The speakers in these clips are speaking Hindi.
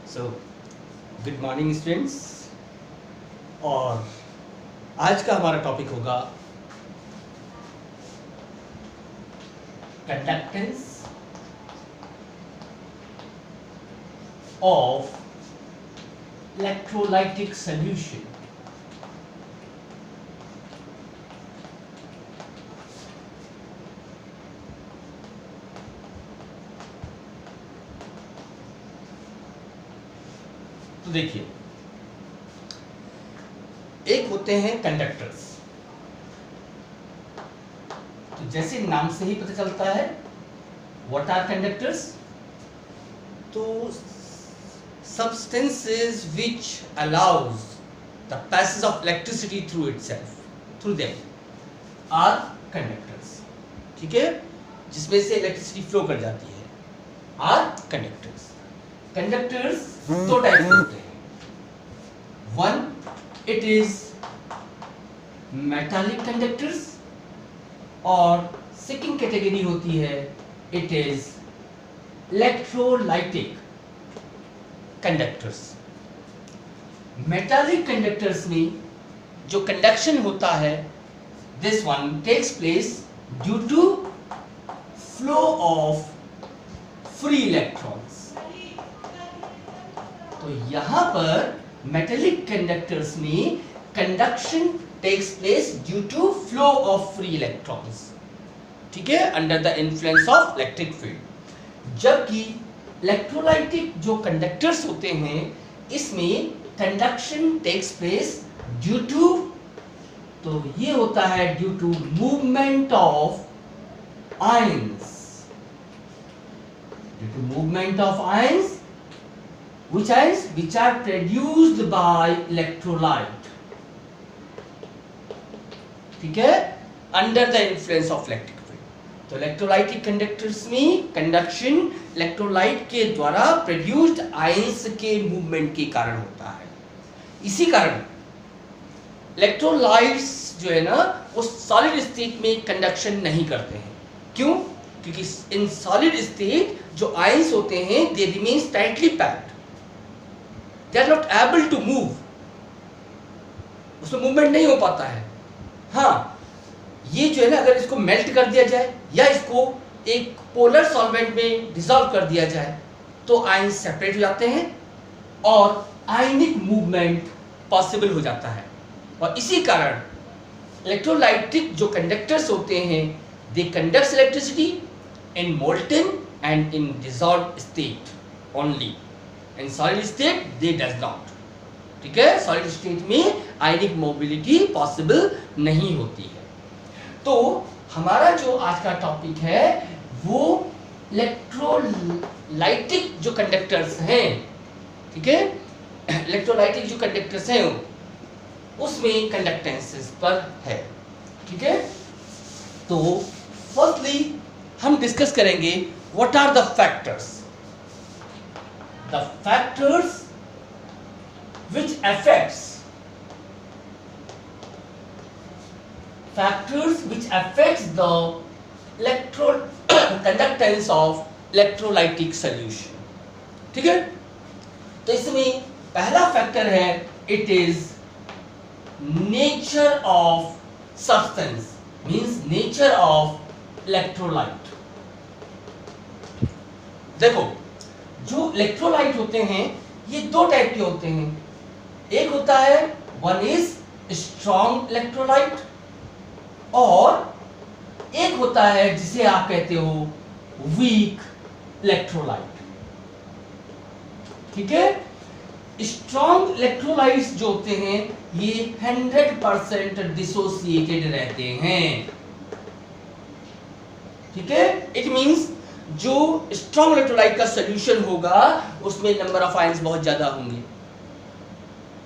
So good morning students. और आज का हमारा टॉपिक होगा कंडक्टेंस ऑफ इलेक्ट्रोलाइटिक सॉल्यूशन। तो देखिए, एक होते हैं कंडक्टर्स। तो जैसे नाम से ही पता चलता है व्हाट आर कंडक्टर्स। तो substances which allows the passage of electricity through itself, through them are conductors। ठीक है, जिसमें से इलेक्ट्रिसिटी फ्लो कर जाती है are conductors। कंडक्टर्स दो टाइप के होते हैं। One, it is metallic conductors, और सेकंड कैटेगरी होती है it is electrolytic conductors. Metallic conductors में जो कंडक्शन होता है, this one takes place due to flow of free electrons. तो यहां पर मेटालिक कंडक्टर्स में conduction takes place due to flow of free electrons, ठीक है, under the influence of electric field. जबकि इलेक्ट्रोलाइटिक जो कंडक्टर्स होते हैं, इसमें conduction takes place due to, तो ये होता है due to movement of ions, due to movement of ions which are produced by electrolyte, ठीक है, under the influence of electric field। तो इलेक्ट्रोलाइटिक कंडक्टर्स में कंडक्शन इलेक्ट्रोलाइट के द्वारा प्रोड्यूस्ड आयंस के मूवमेंट के कारण होता है। इसी कारण इलेक्ट्रोलाइट्स जो है ना, वो सॉलिड स्टेट में कंडक्शन नहीं करते हैं। क्यों? क्योंकि इन सॉलिड स्टेट जो आयंस होते हैं they remain tightly packed, they are not able to move, उसमें मूवमेंट नहीं हो पाता है। हाँ, ये जो है ना, अगर इसको मेल्ट कर दिया जाए या इसको एक पोलर सॉल्वेंट में डिसॉल्व कर दिया जाए तो आयन सेपरेट हो जाते हैं और आयनिक मूवमेंट पॉसिबल हो जाता है। और इसी कारण इलेक्ट्रोलाइटिक जो कंडक्टर्स होते हैं, they conduct electricity in molten and in dissolved state only. In solid state they does not, ठीक है, सॉलिड स्टेट में आयनिक मोबिलिटी पॉसिबल नहीं होती है। तो हमारा जो आज का टॉपिक है वो इलेक्ट्रोलाइटिक जो कंडक्टर्स हैं, ठीक है, इलेक्ट्रोलाइटिक जो कंडक्टर्स हैं उसमें कंडक्टेंसेस पर है, ठीक है। तो फर्स्टली हम डिस्कस करेंगे what are the factors, the factors which affects the conductance of electrolytic solution, ठीक है। तो इसमें पहला फैक्टर है it is nature of substance, means nature of electrolyte. देखो, जो इलेक्ट्रोलाइट होते हैं ये दो टाइप के होते हैं। एक होता है वन इज स्ट्रॉन्ग इलेक्ट्रोलाइट, और एक होता है जिसे आप कहते हो वीक इलेक्ट्रोलाइट, ठीक है। स्ट्रॉन्ग इलेक्ट्रोलाइट्स जो होते हैं ये 100% डिसोसिएटेड रहते हैं, ठीक है। इट मींस जो स्ट्रॉन्ग इलेक्ट्रोलाइट का सॉल्यूशन होगा उसमें नंबर ऑफ आयंस बहुत ज्यादा होंगे।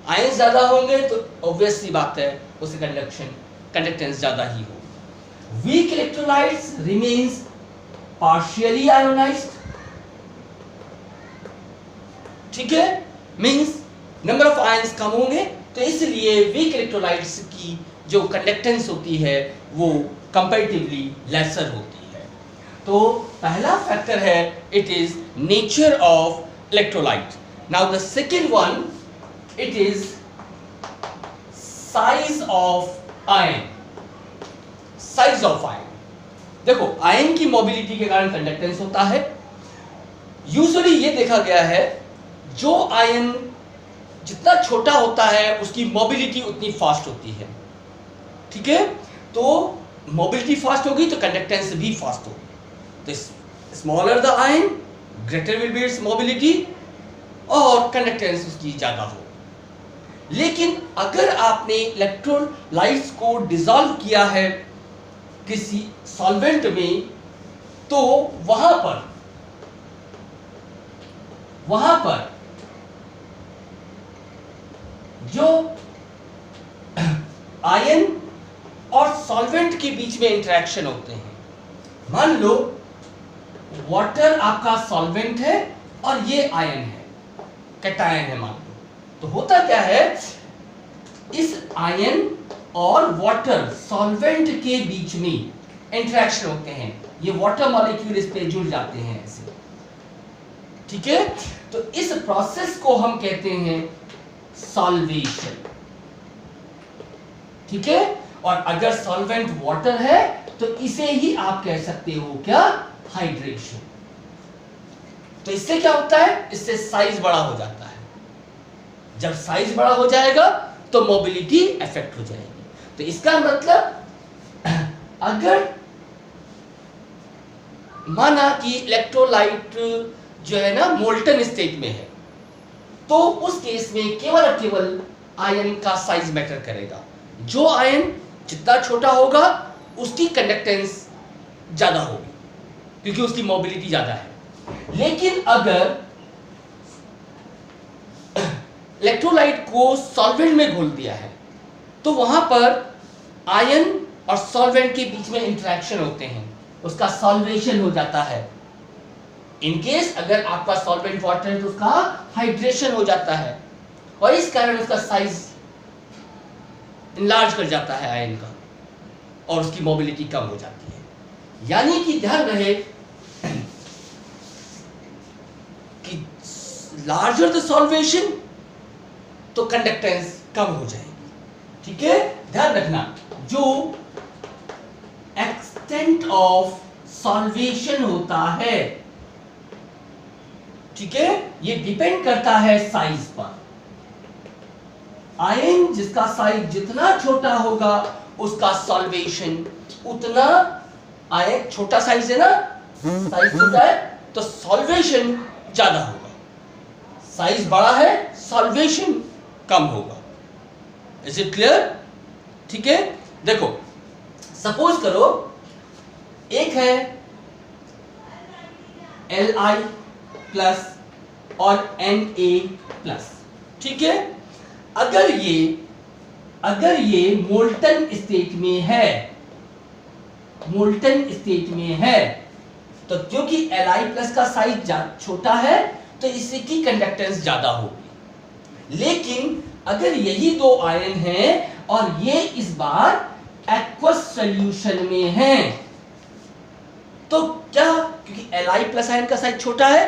आयंस ज्यादा होंगे तो ऑब्वियस सी बात है उससे कंडक्टेंस ज्यादा ही हो। Weak electrolytes remains partially ionised, ठीक है, मींस नंबर ऑफ आयंस कम होंगे, तो इसलिए वीक इलेक्ट्रोलाइट्स की जो कंडक्टेंस होती है वो कंपैरेटिवली लेसर होती है। तो पहला फैक्टर है it is nature of electrolyte. Now the second one, it is size of ion. Size of ion, देखो आयन की मोबिलिटी के कारण कंडक्टेंस होता है। यूजुअली ये देखा गया है जो आयन जितना छोटा होता है उसकी मोबिलिटी उतनी फास्ट होती है, ठीक है। तो मोबिलिटी फास्ट होगी तो कंडक्टेंस भी फास्ट होगी। तो smaller the ion greater will be it's mobility और कंडक्टेंस उसकी ज्यादा हो। लेकिन अगर आपने इलेक्ट्रोलाइट्स को डिसॉल्व किया है किसी सॉल्वेंट में, तो वहां पर जो आयन और सॉल्वेंट के बीच में इंटरेक्शन होते हैं, मान लो वाटर आपका सॉल्वेंट है और ये आयन है, कैटायन है मान लो, तो होता क्या है, इस आयन और वाटर सॉल्वेंट के बीच में इंटरेक्शन होते हैं, ये वाटर मॉलिक्यूल इस पे जुड़ जाते हैं ऐसे, ठीक है। तो इस प्रोसेस को हम कहते हैं सॉल्वेशन, ठीक है। और अगर सॉल्वेंट वाटर है तो इसे ही आप कह सकते हो क्या, हाइड्रेशन। तो इससे क्या होता है, इससे साइज बड़ा हो जाता है। जब साइज बड़ा हो जाएगा तो मोबिलिटी इफेक्ट हो जाएगी। तो इसका मतलब अगर माना कि इलेक्ट्रोलाइट जो है ना मोल्टन स्टेट में है, तो उस केस में केवल और केवल आयन का साइज मैटर करेगा। जो आयन जितना छोटा होगा उसकी कंडक्टेंस ज्यादा होगी क्योंकि उसकी मोबिलिटी ज्यादा है। लेकिन अगर इलेक्ट्रोलाइट को सॉल्वेंट में घोल दिया है तो वहां पर आयन और सॉल्वेंट के बीच में इंटरेक्शन होते हैं, उसका सॉल्वेशन हो जाता है। इनकेस अगर आपका सॉल्वेंट वाटर है तो उसका हाइड्रेशन हो जाता है और इस कारण उसका साइज इनलार्ज कर जाता है आयन का और उसकी मोबिलिटी कम हो जाती है। यानी कि ध्यान रहे कि लार्जर द सॉल्वेशन तो कंडक्टेंस कम हो जाएगी, ठीक है। ध्यान रखना जो एक्सटेंट ऑफ सॉल्वेशन होता है, ठीक है, ये डिपेंड करता है साइज पर। आयन जिसका साइज जितना छोटा होगा उसका सॉल्वेशन उतना, आयन छोटा साइज है ना, साइज छोटा है तो सॉल्वेशन ज्यादा होगा, साइज बड़ा है सॉल्वेशन कम होगा। इज इट क्लियर, ठीक है। देखो सपोज करो एक है Li प्लस और Na प्लस, ठीक है। अगर ये मोल्टन स्टेट में है, मोल्टन स्टेट में है, तो क्योंकि Li प्लस का साइज छोटा है तो इसकी कंडक्टेंस ज्यादा होगी। लेकिन अगर यही दो आयन हैं और ये इस बार एक्वस सॉल्यूशन में हैं, तो क्या, क्योंकि Li प्लस आयन का साइज छोटा है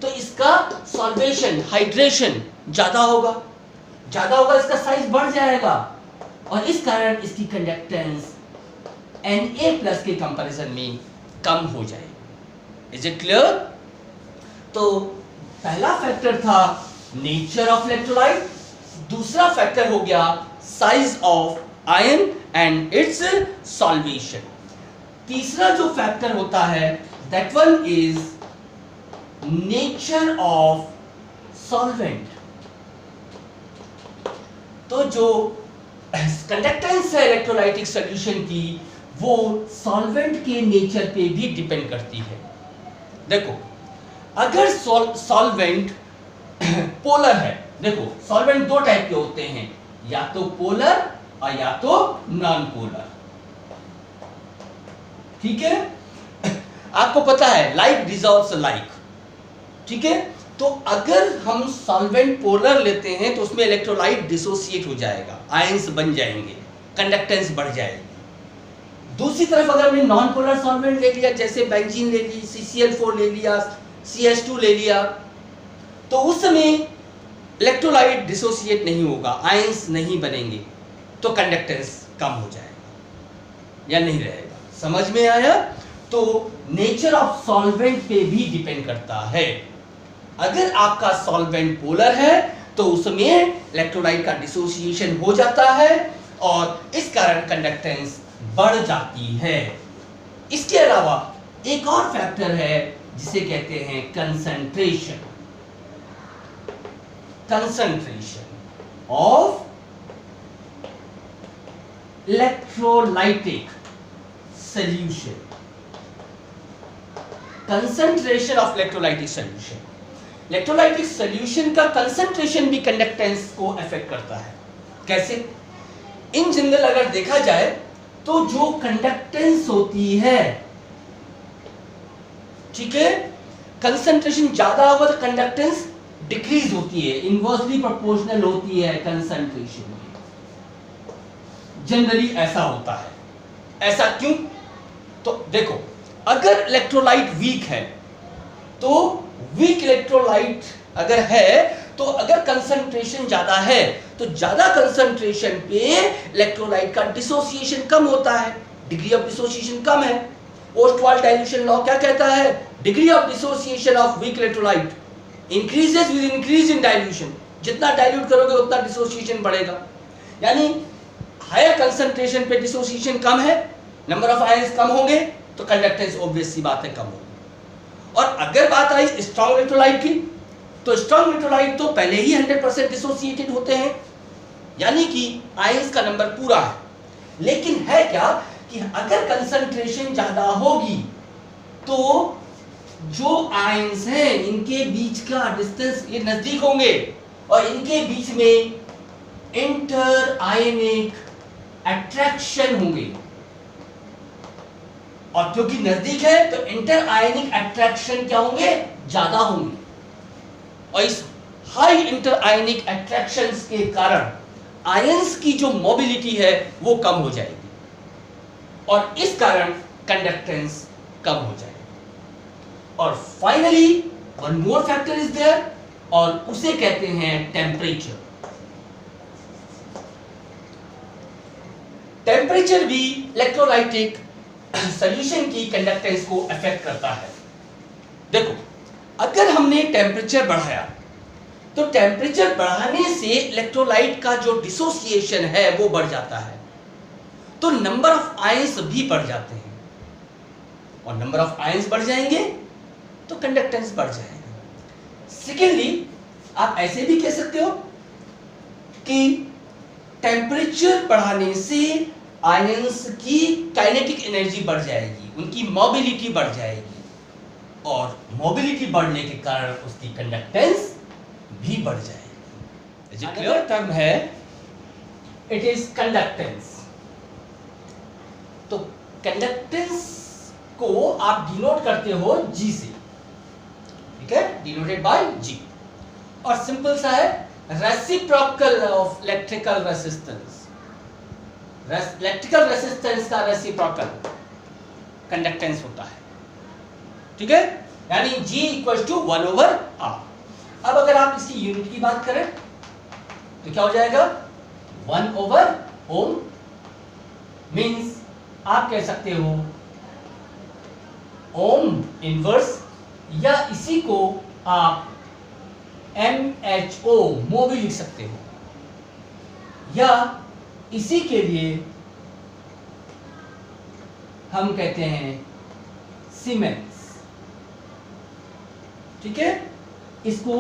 तो इसका सॉल्वेशन हाइड्रेशन ज्यादा होगा, इसका साइज बढ़ जाएगा और इस कारण इसकी कंडक्टेंस Na प्लस के कंपैरिजन में कम हो जाएगी। Is it clear. तो पहला फैक्टर था नेचर ऑफ इलेक्ट्रोलाइट, दूसरा फैक्टर हो गया size of ion and it's solvation. तीसरा जो फैक्टर होता है that one is nature of solvent. तो जो कंडक्टेंस है इलेक्ट्रोलाइटिक सॉल्यूशन की वो सॉल्वेंट के नेचर पे भी डिपेंड करती है। देखो अगर सॉल्वेंट पोलर है, देखो सॉल्वेंट दो टाइप के होते हैं, या तो पोलर और या तो नॉन पोलर, ठीक है। आपको पता है लाइक डिसॉल्व्स लाइक, ठीक है। तो अगर हम सॉल्वेंट पोलर लेते हैं तो उसमें इलेक्ट्रोलाइट डिसोसिएट हो जाएगा, आयंस बन जाएंगे, कंडक्टेंस बढ़ जाएगी। दूसरी तरफ अगर हमने नॉन पोलर सॉल्वेंट ले लिया, जैसे बेंजीन ले ली, CCl4 ले लिया, CH2 ले लिया, तो उस समय इलेक्ट्रोलाइट डिसोसिएट नहीं होगा, आयंस नहीं बनेंगे, तो कंडक्टेंस कम हो जाएगा या नहीं रहेगा। समझ में आया? तो नेचर ऑफ सॉल्वेंट पे भी डिपेंड करता है। अगर आपका सॉल्वेंट पोलर है तो उसमें इलेक्ट्रोलाइट का डिसोसिएशन हो जाता है और इस कारण कंडक्टेंस बढ़ जाती है। इसके अलावा एक और फैक्टर है जिसे कहते हैं concentration of electrolytic solution. Concentration of electrolytic solution, electrolytic solution का कंसंट्रेशन भी कंडक्टेंस को अफेक्ट करता है। कैसे? इन जनरल अगर देखा जाए तो जो कंडक्टेंस होती है, ठीक है, कंसंट्रेशन ज्यादा होगा तो कंडक्टेंस डिक्रीज होती है, इनवर्सली प्रोपोर्शनल होती है कंसंट्रेशन की। जनरली ऐसा होता है। ऐसा क्यों? तो देखो, अगर इलेक्ट्रोलाइट वीक है तो वीक इलेक्ट्रोलाइट अगर है तो अगर कंसंट्रेशन ज्यादा है तो ज्यादा कंसंट्रेशन पे इलेक्ट्रोलाइट का डिसोसिएशन कम होता है, डिग्री ऑफ डिसोसिएशन कम है। ओस्टवाल्ड डाइल्यूशन लॉ क्या कहता है? Degree of dissociation of weak electrolyte increases with increase in dilution. जितना डाइल्यूट करोगे उतना डिसोसिएशन बढ़ेगा। यानी हायर कंसंट्रेशन पे डिसोसिएशन कम है, नंबर ऑफ आयंस कम होंगे तो कंडक्टेंस ऑब्वियस सी बात है कम होगी। और अगर बात आई स्ट्रॉन्ग इलेक्ट्रोलाइट की, तो स्ट्रॉन्ग इलेक्ट्रोलाइट तो पहले ही 100% डिसोसिएटेड होते हैं, यानी कि आयंस का नंबर पूरा है। लेकिन है क्या कि अगर कंसंट्रेशन ज्यादा होगी तो जो आयंस हैं इनके बीच का डिस्टेंस ये नजदीक होंगे और इनके बीच में इंटर आयनिक अट्रैक्शन होंगे, और क्योंकि नजदीक है तो इंटर आयनिक अट्रैक्शन क्या होंगे? ज्यादा होंगे। और इस हाई इंटर आयनिक अट्रैक्शंस के कारण आयंस की जो मोबिलिटी है वो कम हो जाएगी और इस कारण कंडक्टेंस कम हो जाएगी। और finally one more factor is there और उसे कहते हैं टेम्परेचर। टेम्परेचर भी इलेक्ट्रोलाइटिक सॉल्यूशन की कंडक्टेंस को अफेक्ट करता है। देखो, अगर हमने टेम्परेचर बढ़ाया तो टेम्परेचर बढ़ाने से इलेक्ट्रोलाइट का जो डिसोसिएशन है वो बढ़ जाता है, तो नंबर ऑफ आयंस भी बढ़ जाते हैं और नंबर ऑफ आयंस बढ़ जाएंगे तो कंडक्टेंस बढ़ जाएगा। सेकेंडली, आप ऐसे भी कह सकते हो कि टेम्परेचर बढ़ाने से आयंस की काइनेटिक एनर्जी बढ़ जाएगी, उनकी मोबिलिटी बढ़ जाएगी और मोबिलिटी बढ़ने के कारण उसकी कंडक्टेंस भी बढ़ जाएगी। अगला टर्म है इट इज कंडक्टेंस। तो कंडक्टेंस को आप डिनोट करते हो जी से, ठीक है, डिनोटेड बाय जी, और सिंपल सा है reciprocal of electrical resistance. Electrical resistance का रेसिप्रोकल कंडक्टेंस होता है, ठीक है, यानी G इक्वल टू 1/R। अब अगर आप इसकी यूनिट की बात करें तो क्या हो जाएगा? 1/ओम। मींस आप कह सकते हो ओम इनवर्स, या इसी को आप MHO मो भी लिख सकते हो, या इसी के लिए हम कहते हैं सीमेंस, ठीक है, इसको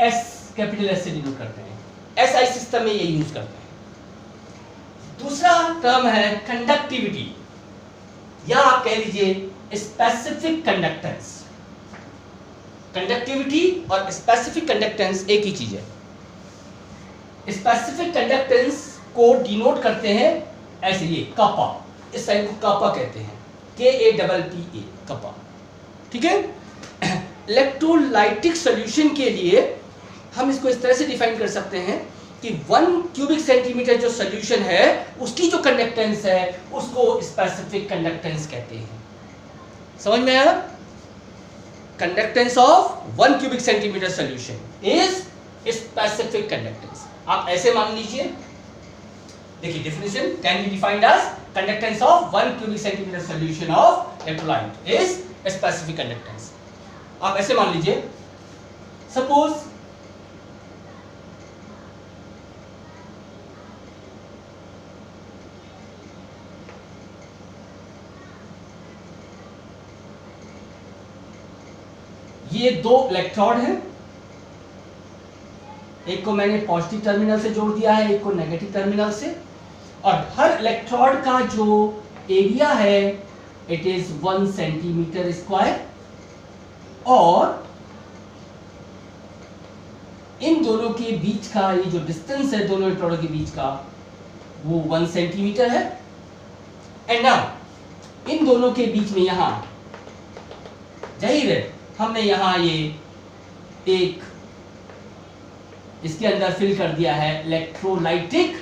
S कैपिटल S से डिनोट करते हैं, SI सिस्टम में ये यूज करते हैं। दूसरा टर्म है कंडक्टिविटी, या आप कह लीजिए स्पेसिफिक कंडक्टेंस। कंडक्टिविटी और स्पेसिफिक कंडक्टेंस एक ही चीज है। स्पेसिफिक कंडक्टेंस को डिनोट करते हैं ऐसे, ये कपा, इस साइन को कपा कहते हैं, KAPPA कपा, ठीक है। इलेक्ट्रोलाइटिक सॉल्यूशन के लिए हम इसको इस तरह से डिफाइन कर सकते हैं कि 1 क्यूबिक सेंटीमीटर जो सॉल्यूशन है उसकी जो कंडक्टेंस है उसको स्पेसिफिक कंडक्टेंस कहते हैं। समझ में आया? Conductance of 1 cubic centimetre solution is specific conductance. आप ऐसे मान लीजिए, देखिए definition can be defined as conductance of 1 cubic centimeter solution of electrolyte is specific conductance. आप ऐसे मान लीजिए, सपोज ये दो इलेक्ट्रोड हैं, एक को मैंने पॉजिटिव टर्मिनल से जोड़ दिया है, एक को नेगेटिव टर्मिनल से, और हर इलेक्ट्रोड का जो एरिया है इट इज 1 सेंटीमीटर स्क्वायर, और इन दोनों के बीच का ये जो डिस्टेंस है दोनों इलेक्ट्रोडों के बीच का वो 1 सेंटीमीटर है। एंड नाउ इन दोनों के बीच में यहां जाहिर है हमने यहां ये एक इसके अंदर फिल कर दिया है, इलेक्ट्रोलाइटिक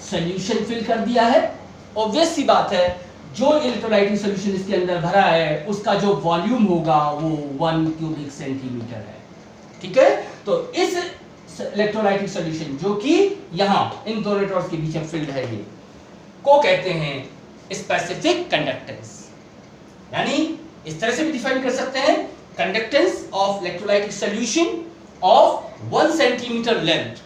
सॉल्यूशन फिल कर दिया है। ऑब्वियस सी बात है जो इलेक्ट्रोलाइटिक सॉल्यूशन इसके अंदर भरा है उसका जो वॉल्यूम होगा वो 1 क्यूबिक सेंटीमीटर है। ठीक है, तो इस इलेक्ट्रोलाइटिक सॉल्यूशन जो कि यहां इन दोनों इलेक्ट्रोड्स के बीच में फिल्ड है, ये को कहते हैं स्पेसिफिक कंडक्टेंस। यानी इस तरह से भी डिफाइन कर सकते हैं, conductance of electrolytic solution of 1 centimeter length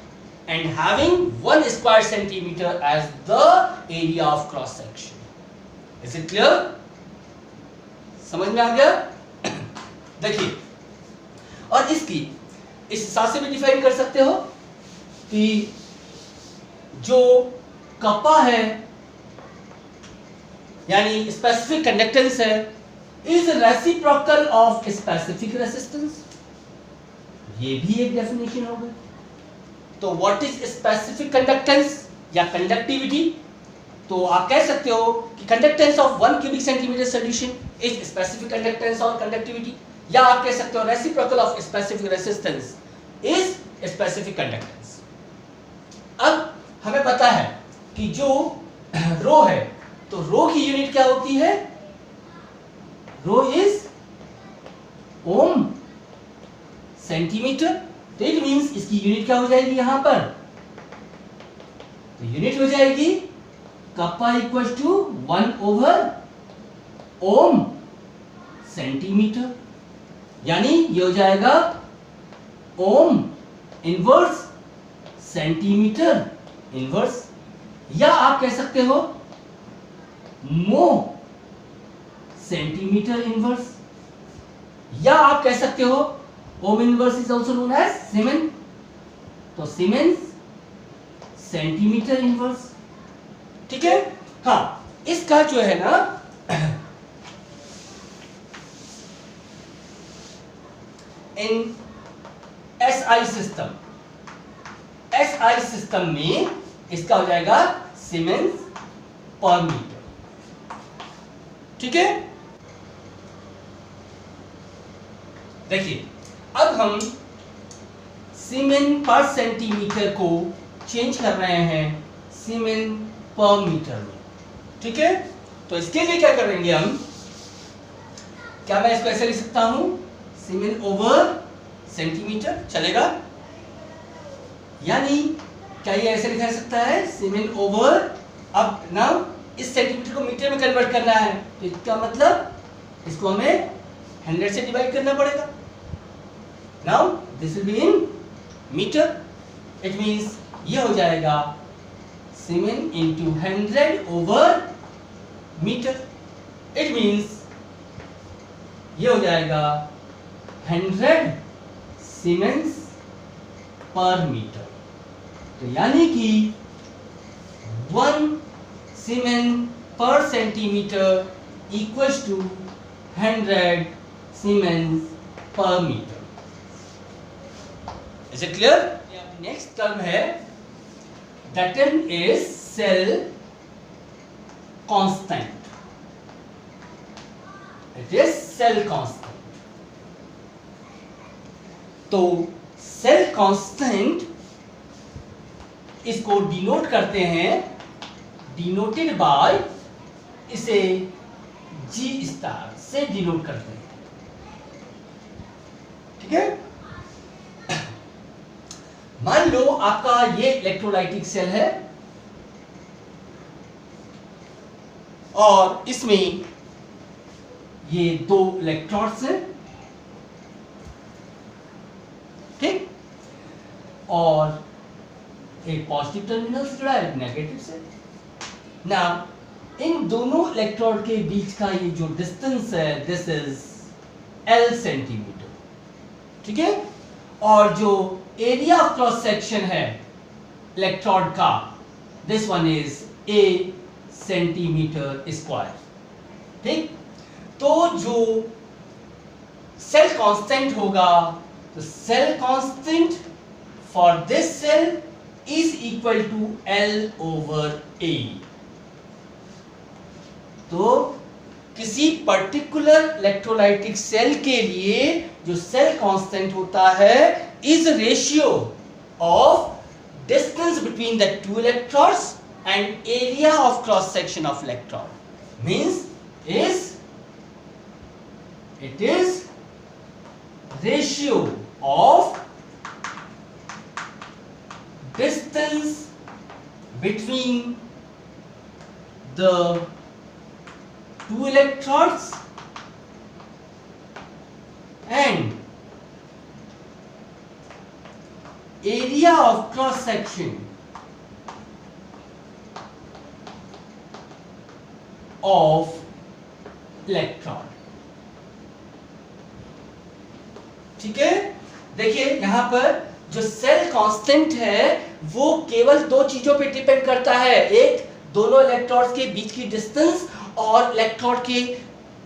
and having 1 square centimeter as the area of cross section. Is it clear? समझ में आ गया? देखिए, और इसकी इस हिसाब से भी डिफाइन कर सकते हो कि जो कपा है यानी स्पेसिफिक कंडक्टेंस है is reciprocal of specific resistance. ये भी एक डेफिनेशन हो गई। तो व्हाट इज स्पेसिफिक कंडक्टेंस या कंडक्टिविटी? तो आप कह सकते हो कि conductance of 1 cubic centimeter solution is specific conductance और कंडक्टिविटी, या आप कह सकते हो reciprocal of specific resistance is specific conductance. अब हमें पता है कि जो रो है तो रो की यूनिट क्या होती है? रो इज ओम सेंटीमीटर। तो इट मींस इसकी यूनिट क्या हो जाएगी यहां पर? तो यूनिट हो जाएगी कप्पा इक्वल टू 1/ओम सेंटीमीटर, यानी ये हो जाएगा ओम इनवर्स सेंटीमीटर इनवर्स, या आप कह सकते हो मो सेंटीमीटर इनवर्स, या आप कह सकते हो ohm inverse is also known as siemens. तो सीमेंस सेंटीमीटर इनवर्स। ठीक है, हाँ, इसका जो है ना इन एसआई सिस्टम में इसका हो जाएगा सीमेंस पर मीटर। ठीक है, देखिए अब हम सीमेन पर सेंटीमीटर को चेंज कर रहे हैं सीमेन पर मीटर में। ठीक है, तो इसके लिए क्या करेंगे हम? क्या मैं इसको ऐसे लिख सकता हूं? सीमेन ओवर सेंटीमीटर चलेगा? यानी क्या ये ऐसे लिखा जा सकता है? सीमेन ओवर, अब ना इस सेंटीमीटर को मीटर में कन्वर्ट करना है तो इसका मतलब इसको हमें 100 से डिवाइड करना पड़ेगा। Now this will be in meter. It means ये हो जाएगा सीमेन into 100 over meter. It means ये हो जाएगा 100 सीमेंस पर मीटर। तो यानी कि 1 siemen per centimetre equals to 100 siemens per metre. Is it clear? Next term है, that term is cell constant. It is cell constant. तो cell constant इसको डिनोट करते हैं, डिनोटेड बाय, इसे G स्टार से डिनोट करते हैं। ठीक है, मान लो आपका ये इलेक्ट्रोलाइटिक सेल है और इसमें ये 2 इलेक्ट्रॉन्स हैं, ठीक, और एक पॉजिटिव टर्मिनल से जुड़ा है, एक नेगेटिव से। ना इन दोनों इलेक्ट्रोड के बीच का ये जो डिस्टेंस है, दिस इज L सेंटीमीटर, ठीक है, और जो एरिया ऑफ क्रॉस सेक्शन है इलेक्ट्रोड का, this one is A centimetre square, ठीक। तो जो सेल कांस्टेंट होगा, तो cell constant for this cell is equal to L over A। तो किसी पर्टिकुलर इलेक्ट्रोलाइटिक सेल के लिए जो सेल कांस्टेंट होता है is ratio of distance between the 2 electrons and area of cross section of electron, means it is ratio of distance between the 2 electrons and area of cross section of electron, ठीक है। देखिए यहां पर जो सेल कांस्टेंट है वो केवल 2 चीजों पे डिपेंड करता है, एक दोनों इलेक्ट्रॉन्स के बीच की डिस्टेंस और इलेक्ट्रोड के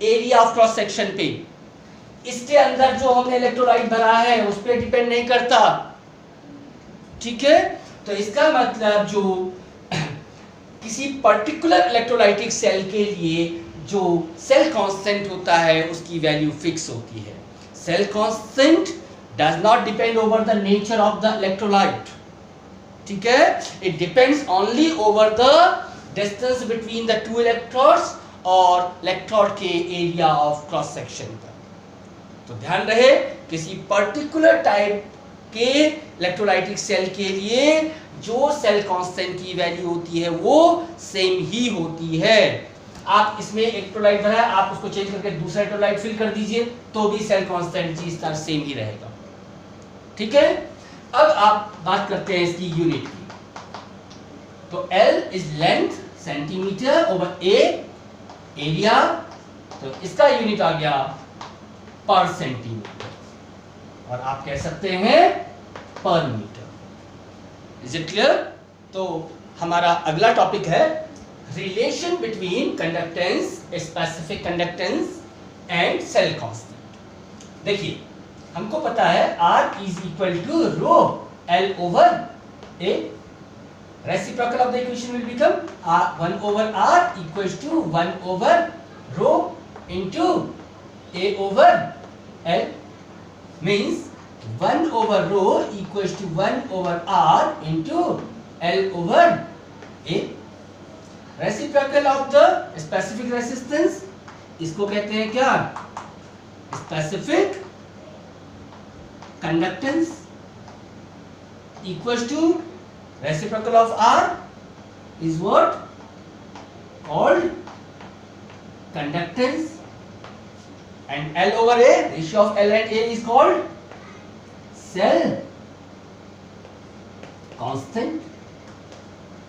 एरिया ऑफ क्रॉस सेक्शन पे। इसके अंदर जो हमने इलेक्ट्रोलाइट भरा है उस पर डिपेंड नहीं करता, ठीक है। तो इसका मतलब जो किसी पर्टिकुलर इलेक्ट्रोलाइटिक सेल के लिए जो सेल कांस्टेंट होता है उसकी वैल्यू फिक्स होती है। Cell constant does not depend over the nature of the electrolyte, ठीक है, it depends only over the distance between the 2 electrons और इलेक्ट्रोड के एरिया ऑफ क्रॉस सेक्शन का। तो ध्यान रहे किसी पर्टिकुलर टाइप के इलेक्ट्रोलाइटिक सेल के लिए जो सेल कांस्टेंट की वैल्यू होती है वो सेम ही होती है। आप इसमें इलेक्ट्रोलाइट भरा है, आप उसको चेंज करके दूसरा इलेक्ट्रोलाइट फिल कर दीजिए तो भी cell constant G star same ही रहेगा, ठीक है। अब आप बात करते हैं इसकी यूनिट की। तो L is length centimetre over A area, तो इसका यूनिट आ गया पर सेंटीमीटर और आप कह सकते हैं पर मीटर। Is it clear? तो हमारा अगला टॉपिक है relation between conductance, specific conductance and cell constant. देखिए हमको पता है R is equal to rho L over A, reciprocal of the equation will become 1 over R equals to 1 over rho into A over L, means 1 over rho equals to 1 over R into L over A. Reciprocal of the specific resistance, इसको कहते हैं क्या? Specific conductance equals to reciprocal of R is what? Called conductance, and L over A, ratio of L and A is called cell constant.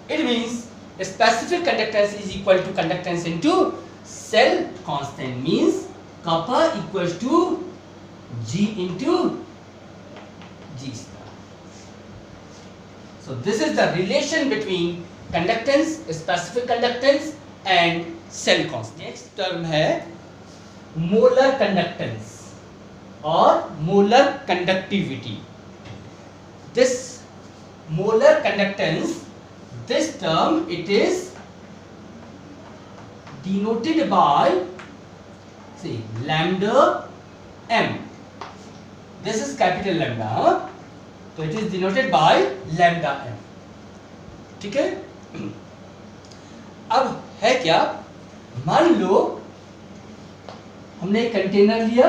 It means specific conductance is equal to conductance into cell constant, means kappa equals to G into G star. So this is the relation between conductance, specific conductance and cell constant. Next term है molar conductance और molar conductivity. This molar conductance, this term it is denoted by, see, lambda m. This is capital lambda, huh? तो it is denoted by lambda m, ठीक है। अब है क्या, मान लो हमने एक कंटेनर लिया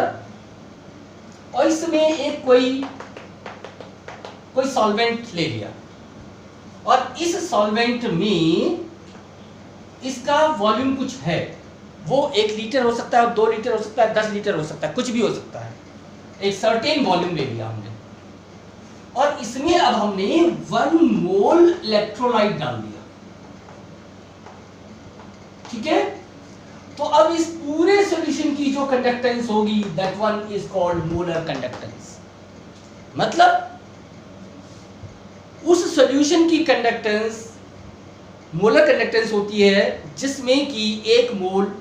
और इसमें एक कोई कोई सॉल्वेंट ले लिया और इस सॉल्वेंट में इसका वॉल्यूम कुछ है, वो 1 लीटर हो सकता है, 2 लीटर हो सकता है, 10 लीटर हो सकता है, कुछ भी हो सकता है। एक सर्टेन वॉल्यूम ले लिया हमने और इसमें अब हमने 1 मोल इलेक्ट्रोलाइट डाल दिया, ठीक है। तो अब इस पूरे सॉल्यूशन की जो कंडक्टेंस होगी that one is called molar conductance. मतलब उस सॉल्यूशन की कंडक्टेंस मोलर कंडक्टेंस होती है जिसमें कि 1 मोल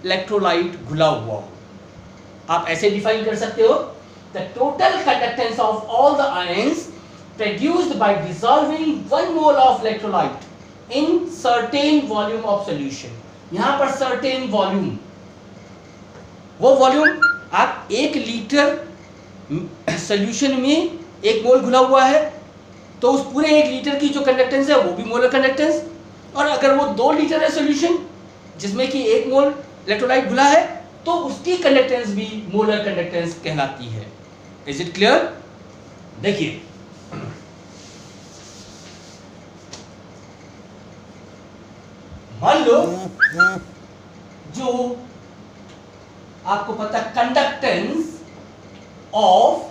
इलेक्ट्रोलाइट घुला हुआ हो। आप ऐसे डिफाइन कर सकते हो, the total conductance of all the ions produced by dissolving 1 mole of electrolyte in certain volume of solution। यहां पर certain volume, वो वॉल्यूम आप 1 लीटर सॉल्यूशन में 1 मोल घुला हुआ है तो उस पूरे 1 लीटर की जो कंडक्टेंस है वो भी मोलर कंडक्टेंस, और अगर वो 2 लीटर है सॉल्यूशन जिसमें कि 1 मोल इलेक्ट्रोलाइट घुला है तो उसकी कंडक्टेंस भी मोलर कंडक्टेंस कहलाती है। Is it clear? देखिए मान लो जो आपको पता conductance of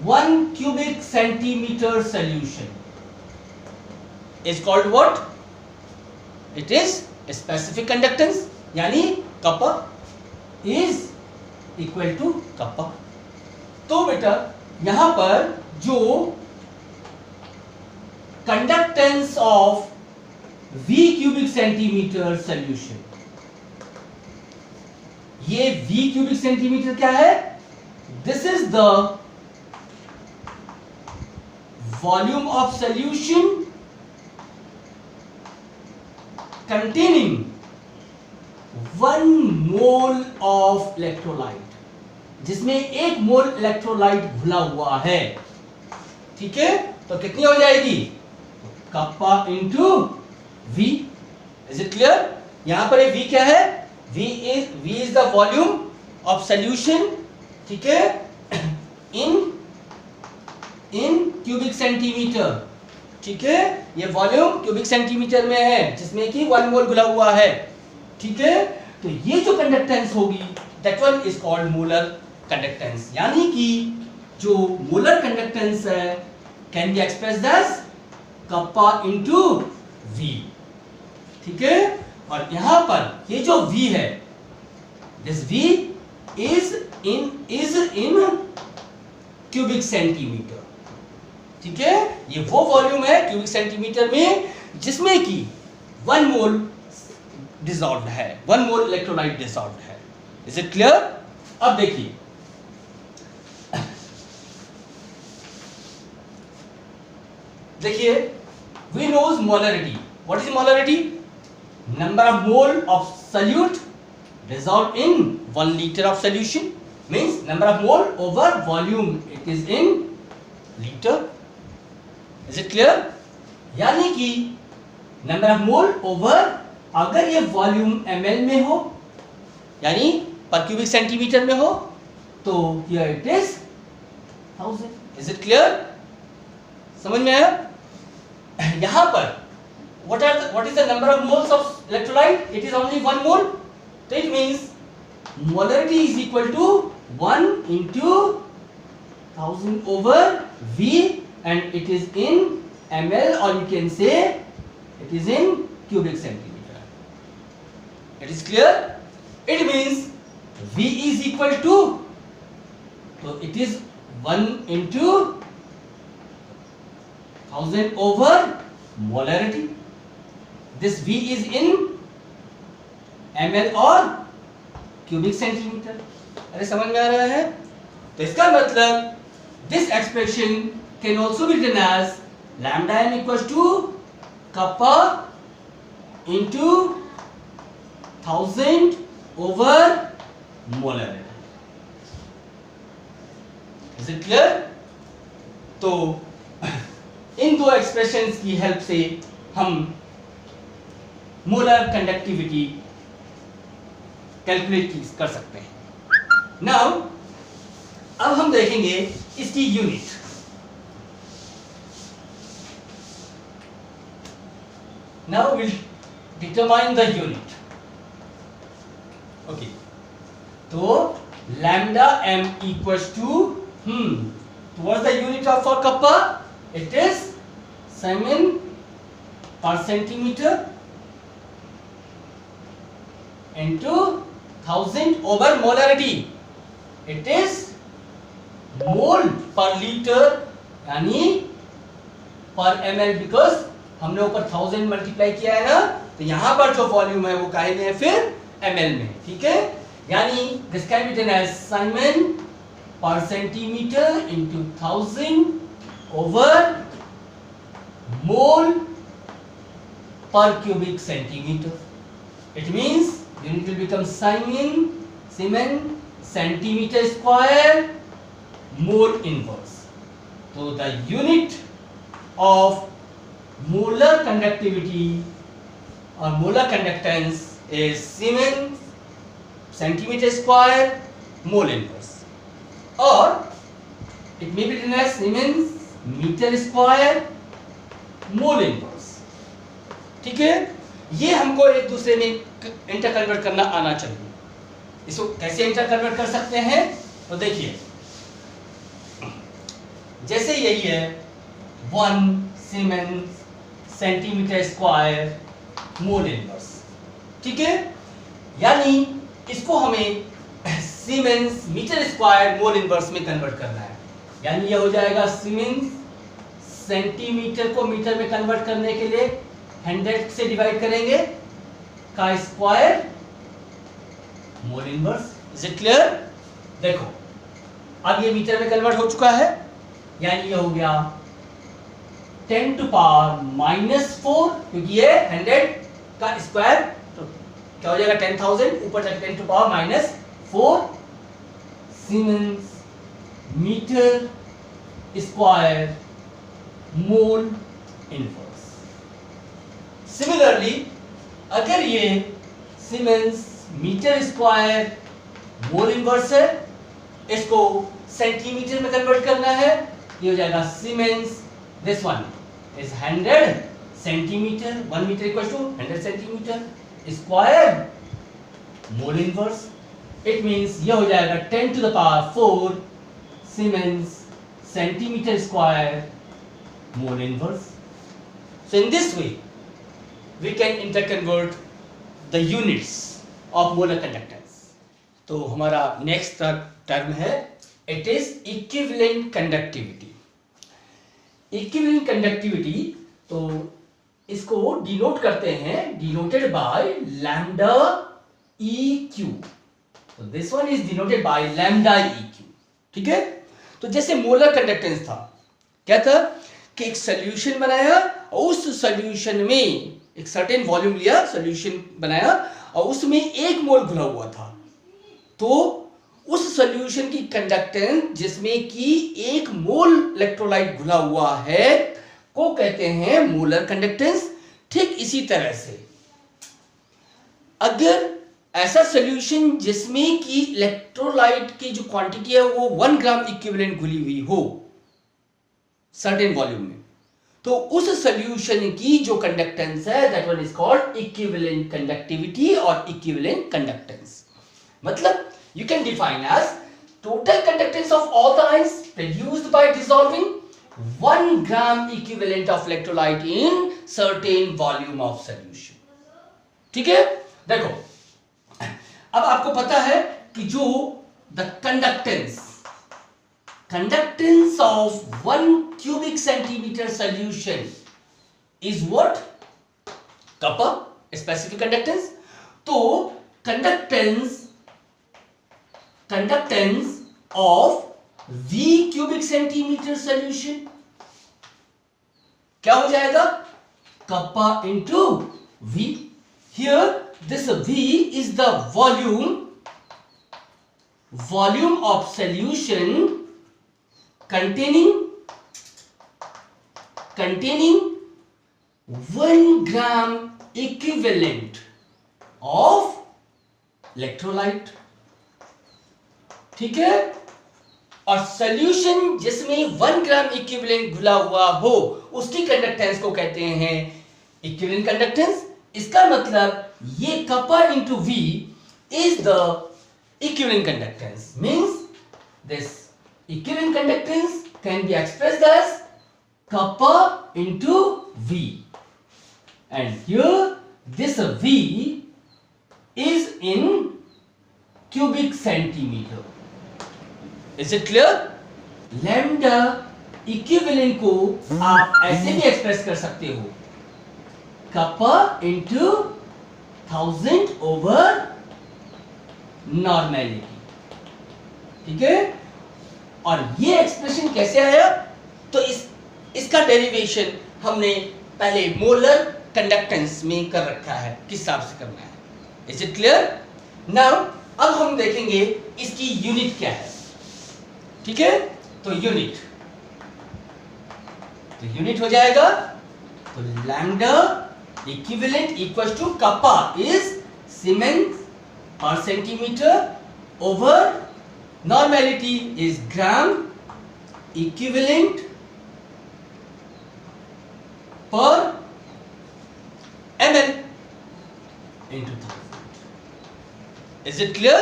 1 cubic centimeter solution is called what? It is specific conductance, यानी कपा is equal to कपा। तो बेटा यहां पर जो conductance of V cubic centimeter solution, ये V cubic centimeter क्या है? This is the volume of solution containing 1 mole of electrolyte, जिसमें 1 मोल इलेक्ट्रोलाइट घुला हुआ है, ठीक है। तो कितनी हो जाएगी? Kappa into V। Is it clear? यहां पर V क्या है? V is the volume of solution, ठीक है, in cubic centimeter, ठीक है। ये वॉल्यूम क्यूबिक सेंटीमीटर में है जिसमें कि 1 मोल घुला हुआ है, ठीक है। तो ये जो कंडक्टेंस होगी that one is called molar conductance, यानी कि जो मोलर कंडक्टेंस है can be expressed as kappa into V, ठीक है। और यहां पर ये जो V है, this V is in cubic centimetre, ठीक है। ये वो वॉल्यूम है क्यूबिक सेंटीमीटर में जिसमें कि 1 मोल डिसॉल्व्ड है, 1 मोल इलेक्ट्रोलाइट डिसॉल्व्ड है। Is it clear? अब देखिए we know molarity. What is molarity? Number of mole of solute dissolved in 1 liter of solution, means number of mole over volume, it is in liter। Is it clear? यानी कि नंबर ऑफ मोल ओवर, अगर ये वॉल्यूम ml में हो यानी पर क्यूबिक सेंटीमीटर में हो तो here it is 1000। Is it clear? समझ में आया? यहां पर what is the number of moles of electrolyte? It is only 1 mole, so it means molarity is equal to 1 into 1000 over V, and it is in ml, or you can say it is in cubic centimeter। It is clear? It means V is equal to, so it is 1 into 1000 over molarity। This V is in ml और क्यूबिक सेंटीमीटर। अरे समझ में आ रहा है? तो इसका मतलब this expression can also be written as lambda m equal to kappa into 1000 over molarity. Is it clear? तो इन दो एक्सप्रेशंस की हेल्प से हम मोलर कंडक्टिविटी कैलकुलेट कर सकते हैं। नाउ अब हम देखेंगे इसकी unit. Now we'll determine the unit. Okay. So lambda m equals to what's the unit of for kappa? It is Siemens per centimeter into 1000 over molarity. It is मोल पर लीटर यानी पर ml, बिकॉज हमने ऊपर 1000 मल्टीप्लाई किया है ना, तो यहां पर जो वॉल्यूम है वो काहे में है फिर ml में. ठीक है, यानी this can be written as Siemens per centimetre into 1000 over mole per cubic centimetre. It means unit will become Siemens centimeter square mole inverse. So the unit of molar conductivity or molar conductance is Siemens centimeter square mole inverse, or it may be written as Siemens meter square mole inverse. ठीक है, ये हमको एक दूसरे में इंटर कन्वर्ट करना आना चाहिए. इसको कैसे इंटर कन्वर्ट कर सकते हैं, तो देखिए जैसे यही है 1 Siemens centimetre square mole inverse. ठीक है, यानी इसको हमें Siemens metre square mole inverse में कन्वर्ट करना है. यानी ये हो जाएगा Siemens सेंटीमीटर को मीटर में कन्वर्ट करने के लिए 100 से डिवाइड करेंगे का square mole inverse. Is it clear? देखो अब ये मीटर में कन्वर्ट हो चुका है, यानी ये हो गया 10 टू पावर -4, क्योंकि ये 100 का स्क्वायर तो क्या हो जाएगा 10,000, ऊपर जाके 10 to power -4 Siemens metre square mole inverse. Similarly अगर ये Siemens metre square mole inverse है, इसको सेंटीमीटर में कन्वर्ट करना है, ये हो जाएगा Siemens, this one is 100 centimetre, 1 metre equal to 100 centimetre square mole inverse. It means ये हो जाएगा 10 to the power 4 Siemens centimetre square mole inverse. So in this way we can interconvert the units of molar conductance. तो हमारा नेक्स्ट टर्म है it is equivalent conductivity. Equivalent conductivity तो इसको डिनोट करते हैं, डिनोटेड बाय लैम्डा EQ. तो this one is denoted by lambda EQ. ठीक है, तो जैसे मोलर कंडक्टेंस था, क्या था कि एक सॉल्यूशन बनाया और उस सॉल्यूशन में एक सर्टेन वॉल्यूम लिया, सॉल्यूशन बनाया और उसमें 1 मोल घुला हुआ था, तो उस सॉल्यूशन की कंडक्टेंस जिसमें कि 1 मोल इलेक्ट्रोलाइट घुला हुआ है को कहते हैं मोलर कंडक्टेंस. ठीक इसी तरह से अगर ऐसा सॉल्यूशन जिसमें कि इलेक्ट्रोलाइट की जो क्वांटिटी है वो 1 ग्राम इक्विवेलेंट घुली हुई हो सर्टेन वॉल्यूम में, तो उस सॉल्यूशन की जो कंडक्टेंस है that one is called equivalent conductivity और इक्विवेलेंट कंडक्टेंस. मतलब you can define as total conductance of all the ions produced by dissolving 1 gram equivalent of electrolyte in certain volume of solution. ठीक है, देखो अब आपको पता है कि जो the conductance of 1 cubic centimeter solution is what? Kappa, specific conductance. तो conductance of V cubic centimeter solution क्या हो जाएगा? Kappa into V. Here this V is the volume of solution containing 1 gram equivalent of electrolyte. ठीक है, और सॉल्यूशन जिसमें 1 ग्राम इक्विवेलेंट घुला हुआ हो उसकी कंडक्टेंस को कहते हैं इक्विवेलेंट कंडक्टेंस, इसका मतलब ये kappa into V is the equivalent conductance, means this equivalent conductance can be expressed as kappa into V, and here this V is in cubic centimeter. Is it clear? Lambda equivalent को आप ऐसे भी एक्सप्रेस कर सकते हो, कपा इंटू 1000 ओवर नॉर्मेलिटी, ठीक है। और ये एक्सप्रेशन कैसे आया, तो इसका डेरिवेशन हमने पहले मोलर कंडक्टेंस में कर रखा है, किस हिसाब से करना है। Is it clear? नाउ अब हम देखेंगे इसकी यूनिट क्या है, ठीक है। तो यूनिट हो जाएगा, तो lambda equivalent equals to kappa is siemens per centimetre over normality is gram equivalent per ml into 1000। Is it clear?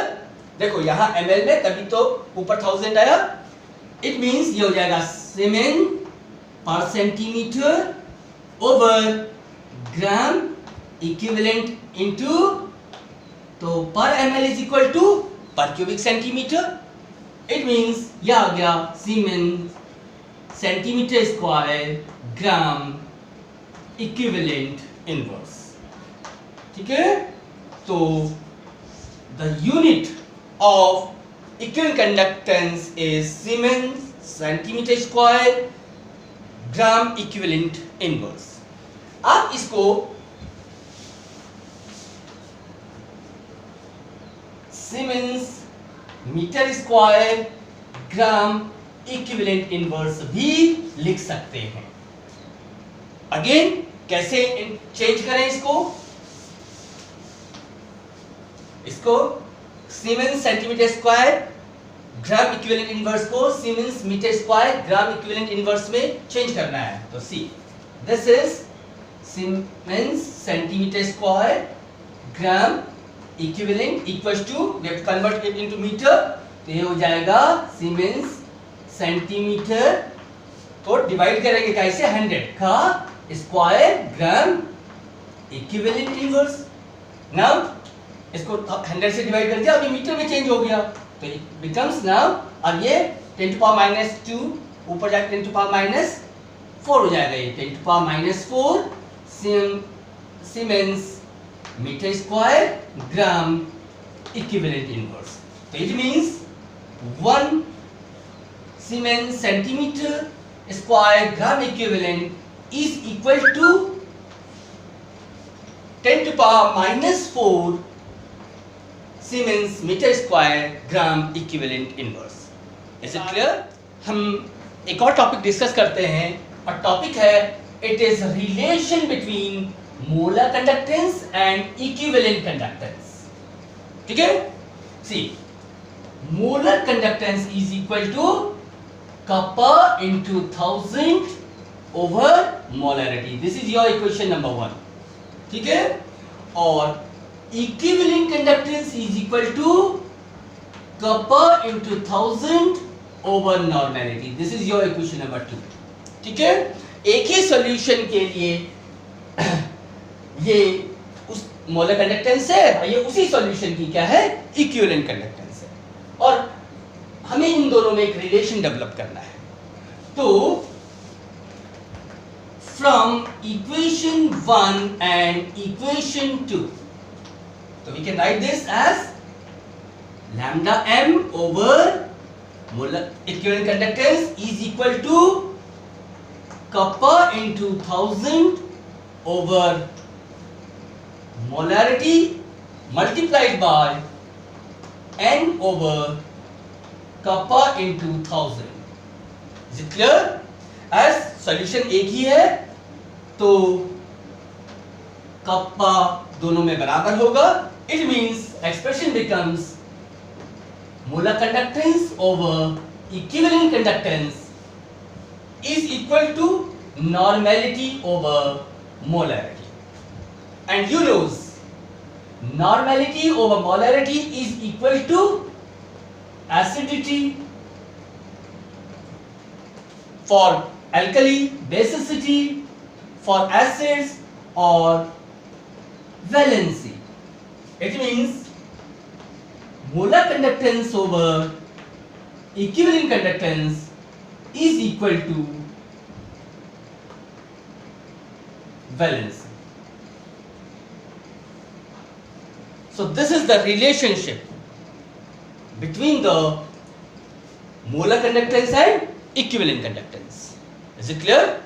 देखो यहां ml में तभी तो ऊपर 1000 आया, इट मींस ये हो जाएगा siemens per centimetre over gram equivalent into, तो per ml is equal to per cubic centimetre, it means ये आ गया siemens centimetre square gram equivalent inverse, ठीक है। तो the unit of equivalent conductance is Siemens centimeter square gram equivalent inverse। आप इसको Siemens metre square gram equivalent inverse भी लिख सकते हैं। अगेन कैसे चेंज करें इसको siemens centimetre square gram equivalent inverse को siemens metre square gram equivalent inverse में चेंज करना है। तो see this is siemens centimetre square gram equivalent equals to, we have to convert it into metre, तो ये हो जाएगा सीमेंस सेंटीमीटर को डिवाइड करेंगे कैसे, 100 का square gram equivalent inverse. Now इसको 100 से डिवाइड कर दिया, अभी मीटर में चेंज हो गया, तो इट बिकम्स नाउ, अब ये 10 टू पावर -2 ऊपर जाके 10 टू पावर -4 हो जाएगा, ये 10 to power -4 siemens metre square gram equivalent inverse. तो it means 1 siemens centimetre square gram equivalent is equal to 10 to power -4 siemens metre square gram equivalent inverse. Is it clear? हम एक और टॉपिक डिस्कस करते हैं, और टॉपिक है it is relation between molar conductance and equivalent conductance, ठीक है। See molar conductance is equal to kappa into 1000 over molarity, this is your equation number 1, ठीक है। और equivalent conductance is equal to kappa into 1000 over normality, this is your equation number 2, ठीक है। एक ही सॉल्यूशन के लिए ये उस मोलर कंडक्टेंस है, ये उसी सॉल्यूशन की क्या है, इक्विवेलेंट कंडक्टेंस है, और हमें इन दोनों में एक रिलेशन डेवलप करना है। तो from equation 1 and equation 2, so we can write this as lambda m over molar equivalent conductance is equal to kappa into 1000 over molarity multiplied by n over kappa into 1000। Is it clear? As solution एक ही है, तो कप्पा दोनों में बराबर होगा, it means expression becomes molar conductance over equivalent conductance is equal to normality over molarity। and you lose. Normality over molarity is equal to acidity for alkali, basicity for acids, or valency. It means molar conductance over equivalent conductance is equal to valency. So this is the relationship between the molar conductance and equivalent conductance. Is it clear?